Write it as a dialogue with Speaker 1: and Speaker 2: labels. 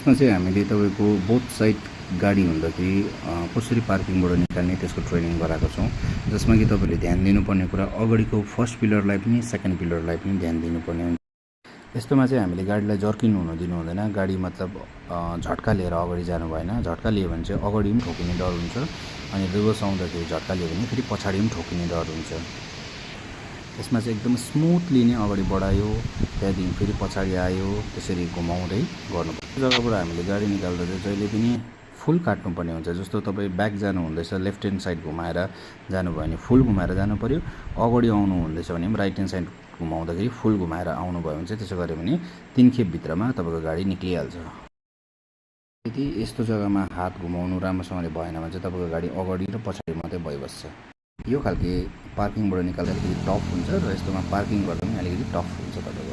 Speaker 1: यसमा चाहिँ हामीले तपाईँको बोथ साइड गाडी हुँदाखेरि कसरी पार्किङबाट निकाल्ने त्यसको ट्रेनिङ गराएको छौँ, जसमा कि तपाईँले ध्यान दिनुपर्ने कुरा अगाडिको फर्स्ट पिलरलाई पनि सेकेन्ड पिलरलाई पनि ध्यान दिनुपर्ने हुन्छ। यस्तोमा चाहिँ हामीले गाडीलाई जर्किनु हुन दिनु हुँदैन। गाडी मतलब झट्का लिएर अगाडि जानु भएन। झट्का लियो भने चाहिँ अगाडि पनि ठोकिने डर हुन्छ, अनि रिभर्स आउँदाखेरि झट्का लियो भने फेरि पछाडि पनि ठोकिने डर हुन्छ। यसमा चाहिँ एकदम स्मुथली नै अगाडि बढायो, त्यहाँदेखि फेरि पछाडि आयो, त्यसरी घुमाउँदै गर्नुपर्छ। जग्गाबाट हामीले गाडी निकाल्दा चाहिँ जहिले पनि फुल काट्नुपर्ने हुन्छ। जस्तो तपाईँ ब्याक जानु हुँदैछ, लेफ्ट ह्यान्ड साइड घुमाएर जानुभयो भने फुल घुमाएर जानु पऱ्यो। अगाडि आउनु हुँदैछ भने पनि राइट ह्यान्ड साइड घुमाउँदाखेरि फुल घुमाएर आउनुभयो भने चाहिँ त्यसो गऱ्यो भने 3 खेपभित्रमा तपाईँको गाडी निक्लिहाल्छ। यदि यस्तो जग्गामा हात घुमाउनु राम्रोसँगले भएन भने चाहिँ तपाईँको गाडी अगाडि र पछाडि मात्रै भइबस्छ। यो खालके पार्किङबाट निकाल्दाखेरि टफ हुन्छ र यस्तोमा पार्किङ गर्दा पनि अलिकति टफ हुन्छ तपाईँको।